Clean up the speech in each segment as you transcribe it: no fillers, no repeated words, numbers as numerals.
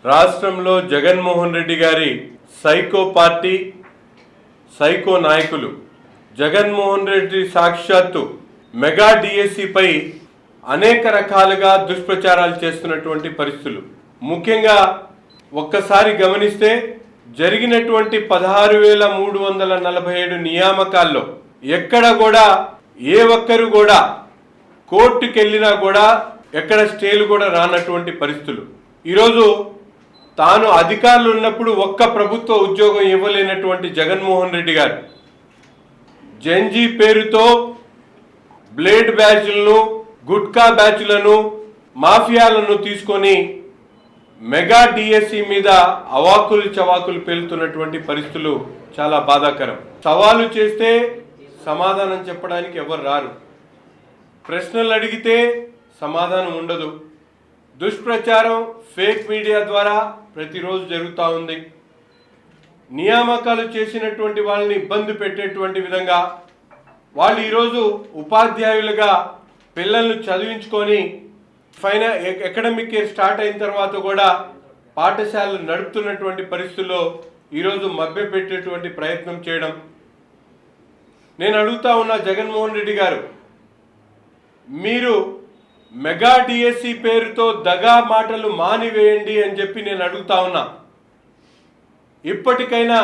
రాష్ట్రంలో జగన్మోహన్ రెడ్డి గారి psycho party, psycho నాయకులు జగన్మోహన్ రెడ్డి సాక్షాత్తు మెగా డిఎస్సిపై అనేక రకాలుగా దుష్ప్రచారాలు చేస్తున్నటువంటి పరిస్థితులు. ముఖ్యంగా ఒక్కసారి గమనిస్తే జరిగినటువంటి 16,347 నియామకాల్లో ఎక్కడ కూడా ఏ ఒక్కరు కూడా కోర్టుకు వెళ్ళినా కూడా ఎక్కడ స్టేలు కూడా రానటువంటి పరిస్థితులు. ఈరోజు తాను అధికారులు ఉన్నప్పుడు ఒక్క ప్రభుత్వ ఉద్యోగం ఇవ్వలేనటువంటి జగన్మోహన్ రెడ్డి గారు జెన్జీ పేరుతో బ్లేడ్ బ్యాచ్లను, గుట్కా బ్యాచ్లను, మాఫియాలను తీసుకొని మెగా డిఎస్సి మీద అవాకులు చవాకులు పేలుతున్నటువంటి పరిస్థితులు చాలా బాధాకరం. సవాలు చేస్తే సమాధానం చెప్పడానికి ఎవరు రారు, ప్రశ్నలు అడిగితే సమాధానం ఉండదు. దుష్ప్రచారం ఫేక్ మీడియా ద్వారా ప్రతిరోజు జరుగుతూ ఉంది. నియామకాలు చేసినటువంటి వాళ్ళని ఇబ్బంది పెట్టేటువంటి విధంగా వాళ్ళు ఈరోజు ఉపాధ్యాయులుగా పిల్లలను చదివించుకొని అకాడమిక్ ఇయర్ స్టార్ట్ అయిన తర్వాత కూడా పాఠశాలలు నడుపుతున్నటువంటి పరిస్థితుల్లో ఈరోజు మభ్యపెట్టేటువంటి ప్రయత్నం చేయడం. నేను అడుగుతా ఉన్నా జగన్మోహన్ రెడ్డి గారు, మీరు మెగా డిఎస్సి పేరుతో దగా మాటలు మానివేయండి అని చెప్పి నేను అడుగుతా ఉన్నా. ఇప్పటికైనా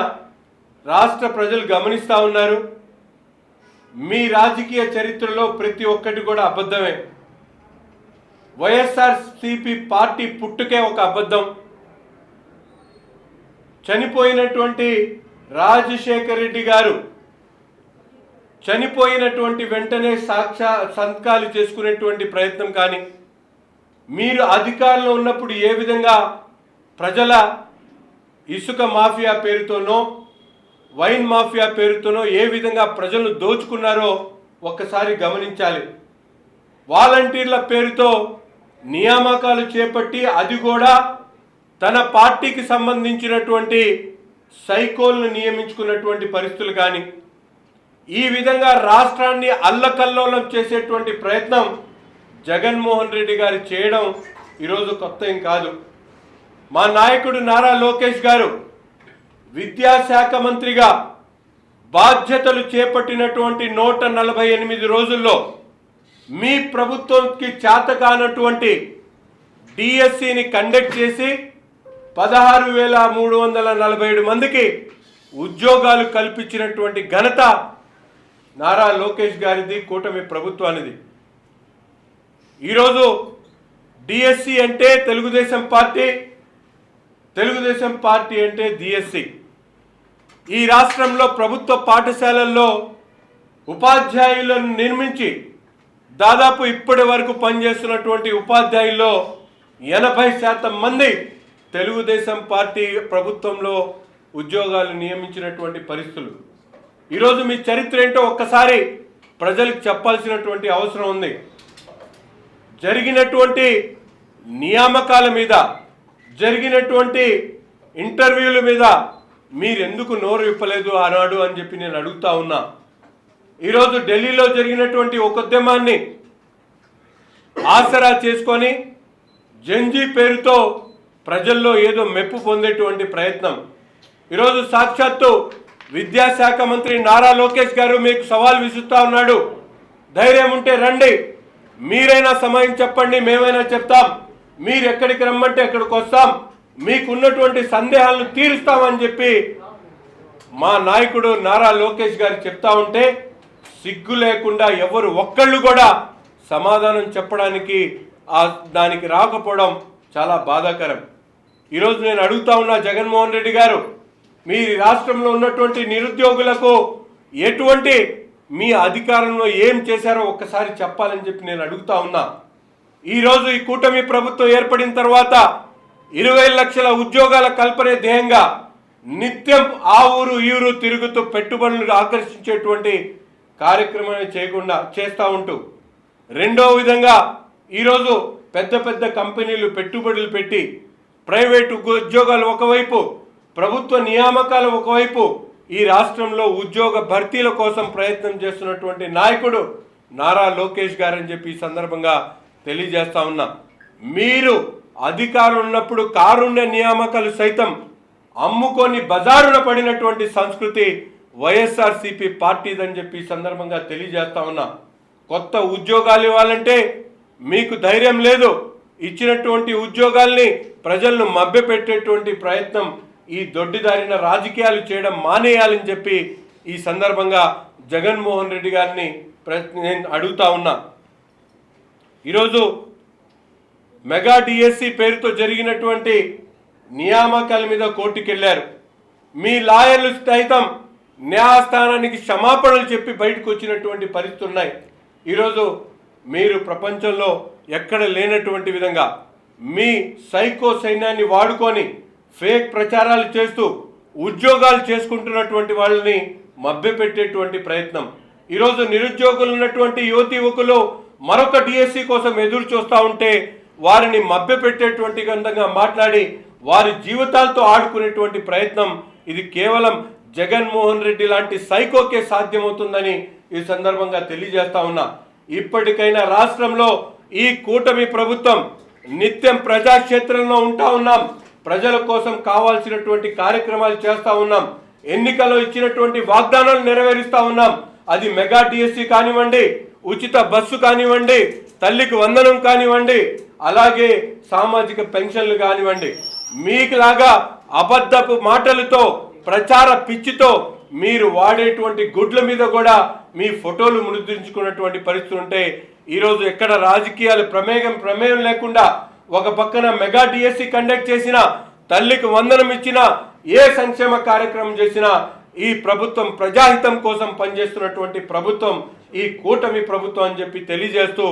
రాష్ట్ర ప్రజలు గమనిస్తూ ఉన్నారు, మీ రాజకీయ చరిత్రలో ప్రతి ఒక్కటి కూడా అబద్ధమే. వైఎస్ఆర్సీపీ పార్టీ పుట్టుకే ఒక అబద్ధం. చనిపోయినటువంటి రాజశేఖర్ రెడ్డి గారు చనిపోయినటువంటి వెంటనే సంతకాలు చేసుకునేటువంటి ప్రయత్నం కానీ, మీరు అధికారంలో ఉన్నప్పుడు ఏ విధంగా ప్రజల ఇసుక మాఫియా పేరుతోనో వైన్ మాఫియా పేరుతోనో ఏ విధంగా ప్రజలను దోచుకున్నారో ఒక్కసారి గమనించాలి. వాలంటీర్ల పేరుతో నియామకాలు చేపట్టి అది కూడా తన పార్టీకి సంబంధించినటువంటి సైకోల్ను నియమించుకున్నటువంటి పరిస్థితులు కానీ, ఈ విధంగా రాష్ట్రాన్ని అల్లకల్లోలం చేసేటువంటి ప్రయత్నం జగన్మోహన్ రెడ్డి గారు చేయడం ఈరోజు కొత్త ఏం కాదు. మా నాయకుడు నారా లోకేష్ గారు విద్యాశాఖ మంత్రిగా బాధ్యతలు చేపట్టినటువంటి 148 రోజుల్లో మీ ప్రభుత్వంకి చేతకానటువంటి డిఎస్సిని కండక్ట్ చేసి 16,347 మందికి ఉద్యోగాలు కల్పించినటువంటి ఘనత నారా లోకేష్ గారిది, కూటమి ప్రభుత్వానిది. ఈరోజు డిఎస్సి అంటే తెలుగుదేశం పార్టీ, తెలుగుదేశం పార్టీ అంటే డిఎస్సి. ఈ రాష్ట్రంలో ప్రభుత్వ పాఠశాలల్లో ఉపాధ్యాయులను నిర్మించి దాదాపు ఇప్పటి వరకు పనిచేస్తున్నటువంటి ఉపాధ్యాయుల్లో 80% మంది తెలుగుదేశం పార్టీ ప్రభుత్వంలో ఉద్యోగాలు నియమించినటువంటి పరిస్థితులు. ఈరోజు మీ చరిత్ర ఏంటో ఒక్కసారి ప్రజలకు చెప్పాల్సినటువంటి అవసరం ఉంది. జరిగినటువంటి నియామకాల మీద, జరిగినటువంటి ఇంటర్వ్యూల మీద మీరెందుకు నోరు విప్పలేదు ఆనాడు అని చెప్పి నేను అడుగుతా ఉన్నా. ఈరోజు ఢిల్లీలో జరిగినటువంటి ఒక ఉద్యమాన్ని ఆసరా చేసుకొని జెన్జీ పేరుతో ప్రజల్లో ఏదో మెప్పు పొందేటువంటి ప్రయత్నం. ఈరోజు సాక్షాత్తు విద్యాశాఖ మంత్రి నారా లోకేష్ గారు మీకు సవాల్ విసురుతా ఉన్నాడు. ధైర్యం ఉంటే రండి, మీరైనా సమయం చెప్పండి, మేమైనా చెప్తాం. మీరు ఎక్కడికి రమ్మంటే ఎక్కడికి వస్తాం, మీకున్నటువంటి సందేహాలను తీరుస్తామని చెప్పి మా నాయకుడు నారా లోకేష్ గారు చెప్తా ఉంటే సిగ్గు లేకుండా ఎవరు ఒక్కళ్ళు కూడా సమాధానం చెప్పడానికి దానికి రాకపోవడం చాలా బాధాకరం. ఈరోజు నేను అడుగుతా ఉన్నా జగన్మోహన్ రెడ్డి గారు, మీ రాష్ట్రంలో ఉన్నటువంటి నిరుద్యోగులకు ఎటువంటి మీ అధికారంలో ఏం చేశారో ఒక్కసారి చెప్పాలని చెప్పి నేను అడుగుతా ఉన్నా. ఈరోజు ఈ కూటమి ప్రభుత్వం ఏర్పడిన తర్వాత 20 లక్షల ఉద్యోగాల కల్పనే ధ్యేయంగా నిత్యం ఆ ఊరు ఈ ఊరు తిరుగుతూ పెట్టుబడులను ఆకర్షించేటువంటి కార్యక్రమాన్ని చేయకుండా చేస్తూ ఉంటూ, రెండో విధంగా ఈరోజు పెద్ద పెద్ద కంపెనీలు పెట్టుబడులు పెట్టి ప్రైవేటు ఉద్యోగాలు ఒకవైపు, ప్రభుత్వ నియామకాలు ఒకవైపు ఈ రాష్ట్రంలో ఉద్యోగ భర్తీల కోసం ప్రయత్నం చేస్తున్నటువంటి నాయకుడు నారా లోకేష్ గారు అని చెప్పి ఈ సందర్భంగా తెలియజేస్తా ఉన్నా. మీరు అధికారం ఉన్నప్పుడు కారుణ్య నియామకాలు సైతం అమ్ముకొని బజారున పడినటువంటి సంస్కృతి వైఎస్ఆర్సీపీ పార్టీదని చెప్పి ఈ సందర్భంగా తెలియజేస్తా ఉన్నా. కొత్త ఉద్యోగాలు ఇవ్వాలంటే మీకు ధైర్యం లేదు. ఇచ్చినటువంటి ఉద్యోగాల్ని ప్రజలను మభ్యపెట్టేటువంటి ప్రయత్నం, ఈ దొడ్డిదారిన రాజకీయాలు చేయడం మానేయాలని చెప్పి ఈ సందర్భంగా జగన్మోహన్ రెడ్డి గారిని నేను అడుగుతా ఉన్నా. ఈరోజు మెగా డిఎస్సి పేరుతో జరిగినటువంటి నియామకాల మీద కోర్టుకు వెళ్ళారు. మీ లాయర్లు సైతం న్యాయస్థానానికి క్షమాపణలు చెప్పి బయటకు వచ్చినటువంటి పరిస్థితులు ఉన్నాయి. ఈరోజు మీరు ప్రపంచంలో ఎక్కడ లేనటువంటి విధంగా మీ సైకో సైన్యాన్ని వాడుకొని ఫేక్ ప్రచారాలు చేస్తూ ఉద్యోగాలు చేసుకుంటున్నటువంటి వాళ్ళని మభ్యపెట్టేటువంటి ప్రయత్నం. ఈరోజు నిరుద్యోగులు ఉన్నటువంటి యువతి యువకులు మరొక డిఎస్సి కోసం ఎదురు చూస్తూ ఉంటే వారిని మభ్యపెట్టేటువంటి విధంగా మాట్లాడి వారి జీవితాలతో ఆడుకునేటువంటి ప్రయత్నం, ఇది కేవలం జగన్మోహన్ రెడ్డి లాంటి సైకోకే సాధ్యమవుతుందని ఈ సందర్భంగా తెలియజేస్తా ఉన్నా. ఇప్పటికైనా రాష్ట్రంలో ఈ కూటమి ప్రభుత్వం నిత్యం ప్రజాక్షేత్రంలో ఉంటా ఉన్నాం. ప్రజల కోసం కావాల్సినటువంటి కార్యక్రమాలు చేస్తూ ఉన్నాం. ఎన్నికల్లో ఇచ్చినటువంటి వాగ్దానాలు నెరవేరుస్తూ ఉన్నాం. అది మెగా డిఎస్సి కానివ్వండి, ఉచిత బస్సు కానివ్వండి, తల్లికి వందనం కానివ్వండి, అలాగే సామాజిక పెన్షన్లు కానివ్వండి. మీకులాగా అబద్ధపు మాటలతో ప్రచార పిచ్చితో మీరు వాడేటువంటి గుడ్ల మీద కూడా మీ ఫోటోలు ముద్రించుకున్నటువంటి పరిస్థితులు ఉంటే ఈరోజు ఎక్కడ రాజకీయాలు ప్రమేయం లేకుండా ఒక పక్కన మెగా డిఎస్సి కండక్ట్ చేసిన, తల్లికి వందనం ఇచ్చిన, ఏ సంక్షేమ కార్యక్రమం చేసినా ఈ ప్రభుత్వం ప్రజాహితం కోసం పనిచేస్తున్నటువంటి ప్రభుత్వం ఈ కూటమి ప్రభుత్వం అని చెప్పి తెలియజేస్తూ,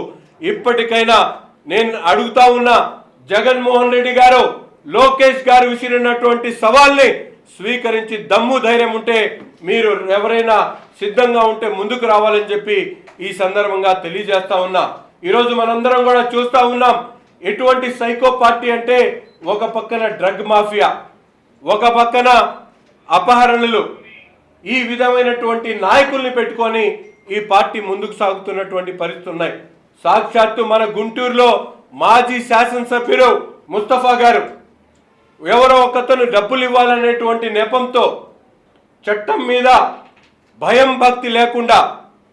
ఇప్పటికైనా నేను అడుగుతా ఉన్నా, జగన్మోహన్ రెడ్డి గారు, లోకేష్ గారు విసిరినటువంటి సవాల్ని స్వీకరించి దమ్ము ధైర్యం ఉంటే మీరు ఎవరైనా సిద్ధంగా ఉంటే ముందుకు రావాలని చెప్పి ఈ సందర్భంగా తెలియజేస్తా ఉన్నా. ఈరోజు మనందరం కూడా చూస్తూ ఉన్నాం ఎటువంటి సైకో పార్టీ అంటే, ఒక పక్కన డ్రగ్ మాఫియా, ఒక పక్కన అపహరణలు, ఈ విధమైనటువంటి నాయకుల్ని పెట్టుకొని ఈ పార్టీ ముందుకు సాగుతున్నటువంటి పరిస్థితులు ఉన్నాయి. సాక్షాత్తు మన గుంటూరులో మాజీ శాసనసభ్యులు ముస్తఫా గారు ఎవరో ఒకతను డబ్బులు ఇవ్వాలనేటువంటి నెపంతో చట్టం మీద భయం భక్తి లేకుండా,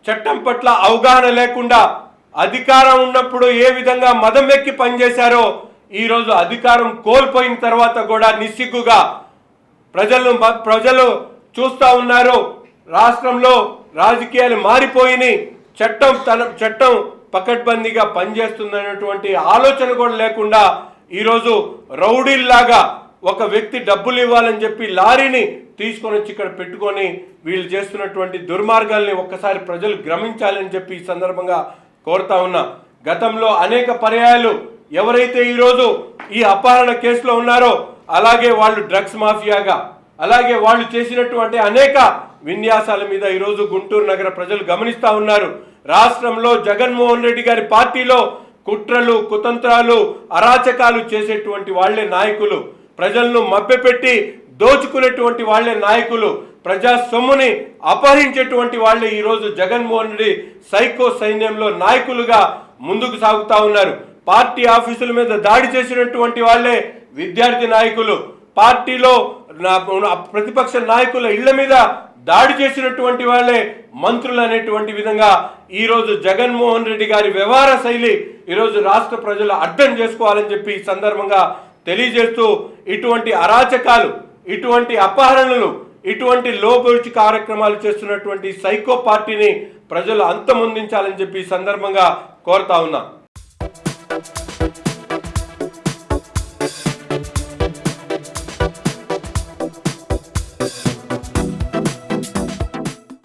చట్టం పట్ల అవగాహన లేకుండా, అధికారం ఉన్నప్పుడు ఏ విధంగా మదం ఎక్కి పనిచేశారో ఈరోజు అధికారం కోల్పోయిన తర్వాత కూడా నిస్సిగ్గుగా ప్రజలు చూస్తూ ఉన్నారు. రాష్ట్రంలో రాజకీయాలు మారిపోయినాయి, చట్టం పకడ్బందీగా పనిచేస్తుందనేటువంటి ఆలోచన కూడా లేకుండా ఈరోజు రౌడీల్లాగా ఒక వ్యక్తి డబ్బులు ఇవ్వాలని చెప్పి లారీని తీసుకొని వచ్చి ఇక్కడ పెట్టుకొని వీళ్ళు చేస్తున్నటువంటి దుర్మార్గాల్ని ఒక్కసారి ప్రజలు గమనించాలని చెప్పి ఈ సందర్భంగా కోరుతా ఉన్నా. గతంలో అనేక పర్యాయాలు ఎవరైతే ఈరోజు ఈ అపహరణ కేసులో ఉన్నారో, అలాగే వాళ్ళు డ్రగ్స్ మాఫియాగా, అలాగే వాళ్ళు చేసినటువంటి అనేక విన్యాసాల మీద ఈరోజు గుంటూరు నగర ప్రజలు గమనిస్తూ ఉన్నారు. రాష్ట్రంలో జగన్మోహన్ రెడ్డి గారి పార్టీలో కుట్రలు, కుతంత్రాలు, అరాచకాలు చేసేటువంటి వాళ్లే నాయకులు, ప్రజలను మభ్యపెట్టి దోచుకునేటువంటి వాళ్లే నాయకులు, ప్రజా సొమ్ముని అపహరించేటువంటి వాళ్లే ఈరోజు జగన్మోహన్ రెడ్డి సైకో సైన్యంలో నాయకులుగా ముందుకు సాగుతూ ఉన్నారు. పార్టీ ఆఫీసుల మీద దాడి చేసినటువంటి వాళ్లే విద్యార్థి నాయకులు, పార్టీలో ప్రతిపక్ష నాయకుల ఇళ్ల మీద దాడి చేసినటువంటి వాళ్ళే మంత్రులు అనేటువంటి విధంగా ఈరోజు జగన్మోహన్ రెడ్డి గారి వ్యవహార శైలి ఈరోజు రాష్ట్ర ప్రజలు అర్థం చేసుకోవాలని చెప్పి ఈ సందర్భంగా తెలియజేస్తూ, ఇటువంటి అరాచకాలు, ఇటువంటి అపహరణలు, ఇటువంటి లోపరుచి కార్యక్రమాలు చేస్తున్నటువంటి సైకో పార్టీని ప్రజలు అంతమొందించాలని చెప్పి ఈ సందర్భంగా కోరుతా ఉన్నా.